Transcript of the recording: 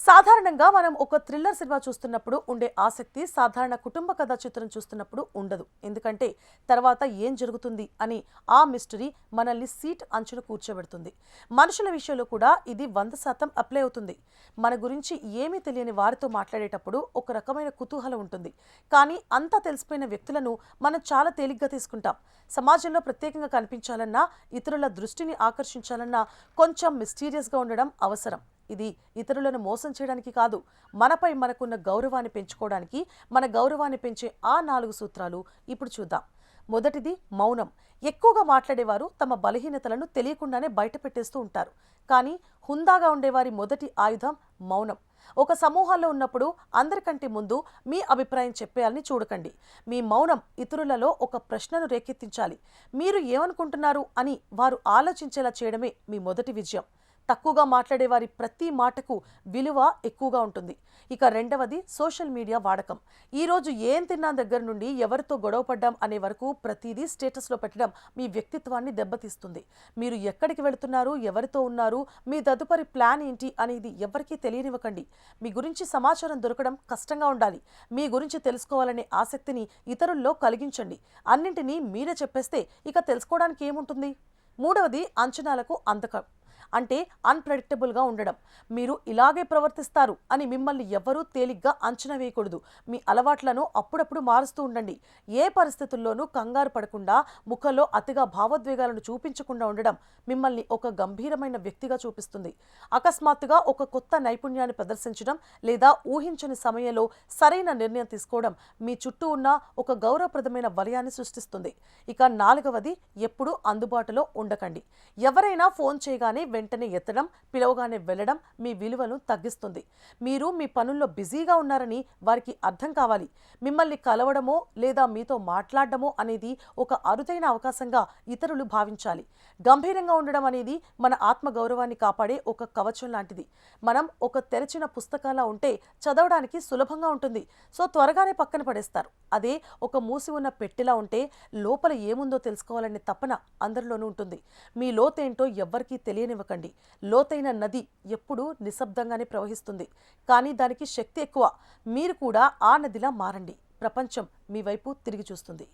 సాధారణంగా మనం ఒక థ్రిల్లర్ సినిమా చూస్తున్నప్పుడు ఉండే ఆసక్తి సాధారణ కుటుంబ కథా చిత్రం చూస్తున్నప్పుడు ఉండదు. ఎందుకంటే తర్వాత ఏం జరుగుతుంది అని ఆ మిస్టరీ మనల్ని సీట్ అంచున కూర్చోబెడుతుంది. మనుషుల విషయంలో కూడా ఇది 100% అప్లై అవుతుంది. మన గురించి ఏమీ తెలియని వారితో మాట్లాడేటప్పుడు ఒక రకమైన కుతూహలం ఉంటుంది. కానీ అంతా తెలిసిపోయిన వ్యక్తులను మనం చాలా తేలిగ్గా తీసుకుంటాం. సమాజంలో ప్రత్యేకంగా కనిపించాలన్నా, ఇతరుల దృష్టిని ఆకర్షించాలన్నా కొంచెం మిస్టీరియస్గా ఉండడం అవసరం. ఇది ఇతరులను మోసం చేయడానికి కాదు, మనపై మనకున్న గౌరవాన్ని పెంచుకోవడానికి. మన గౌరవాన్ని పెంచే ఆ 4 సూత్రాలు ఇప్పుడు చూద్దాం. మొదటిది మౌనం. ఎక్కువగా మాట్లాడేవారు తమ బలహీనతలను తెలియకుండానే బయట పెట్టేస్తూ ఉంటారు. కానీ హుందాగా ఉండేవారి మొదటి ఆయుధం మౌనం. ఒక సమూహంలో ఉన్నప్పుడు అందరికంటే ముందు మీ అభిప్రాయం చెప్పేయాలని చూడకండి. మీ మౌనం ఇతరులలో ఒక ప్రశ్నను రేకెత్తించాలి. మీరు ఏమనుకుంటున్నారు అని వారు ఆలోచించేలా చేయడమే మీ మొదటి విజయం. తక్కువగా మాట్లాడేవారి ప్రతి మాటకు విలువ ఎక్కువగా ఉంటుంది. ఇక రెండవది సోషల్ మీడియా వాడకం. ఈరోజు ఏం తిన్నా దగ్గర నుండి ఎవరితో గొడవపడ్డాం అనే వరకు ప్రతిదీ స్టేటస్లో పెట్టడం మీ వ్యక్తిత్వాన్ని దెబ్బతీస్తుంది. మీరు ఎక్కడికి వెళుతున్నారు, ఎవరితో ఉన్నారు, మీ తదుపరి ప్లాన్ ఏంటి అనేది ఎవరికీ తెలియనివ్వకండి. మీ గురించి సమాచారం దొరకడం కష్టంగా ఉండాలి. మీ గురించి తెలుసుకోవాలనే ఆసక్తిని ఇతరుల్లో కలిగించండి. అన్నింటినీ మీరే చెప్పేస్తే ఇక తెలుసుకోవడానికి ఏముంటుంది? మూడవది అంచనాలకు అందకం. అంటే అన్ప్రెడిక్టబుల్గా ఉండడం. మీరు ఇలాగే ప్రవర్తిస్తారు అని మిమ్మల్ని ఎవరూ తేలిగ్గా అంచనా వేయకూడదు. మీ అలవాట్లను అప్పుడప్పుడు మారుస్తూ ఉండండి. ఏ పరిస్థితుల్లోనూ కంగారు పడకుండా, ముఖంలో అతిగా భావోద్వేగాలను చూపించకుండా ఉండడం మిమ్మల్ని ఒక గంభీరమైన వ్యక్తిగా చూపిస్తుంది. అకస్మాత్తుగా ఒక కొత్త నైపుణ్యాన్ని ప్రదర్శించడం లేదా ఊహించని సమయంలో సరైన నిర్ణయం తీసుకోవడం మీ చుట్టూ ఉన్న ఒక గౌరవప్రదమైన వలయాన్ని సృష్టిస్తుంది. ఇక నాలుగవది, ఎప్పుడూ అందుబాటులో ఉండకండి. ఎవరైనా ఫోన్ చేయగానే వెంటనే ఎత్తడం, పిలవగానే వెళ్ళడం మీ విలువను తగ్గిస్తుంది. మీరు మీ పనుల్లో బిజీగా ఉన్నారని వారికి అర్థం కావాలి. మిమ్మల్ని కలవడమో లేదా మీతో మాట్లాడడమో అనేది ఒక అరుదైన అవకాశంగా ఇతరులు భావించాలి. గంభీరంగా ఉండడం అనేది మన ఆత్మగౌరవాన్ని కాపాడే ఒక కవచం లాంటిది. మనం ఒక తెరిచిన పుస్తకాలా ఉంటే చదవడానికి సులభంగా ఉంటుంది. సో త్వరగానే పక్కన పడేస్తారు. అదే ఒక మూసి ఉన్న పెట్టెలా ఉంటే లోపల ఏముందో తెలుసుకోవాలనే తపన అందరిలోనూ ఉంటుంది. మీ లోతేంటో ఎవ్వరికీ తెలియనివ్వకండి. లోతైన నది ఎప్పుడూ నిశ్శబ్దంగానే ప్రవహిస్తుంది. కానీ దానికి శక్తి ఎక్కువ. మీరు కూడా ఆ నదిలా మారండి. ప్రపంచం మీ వైపు తిరిగి చూస్తుంది.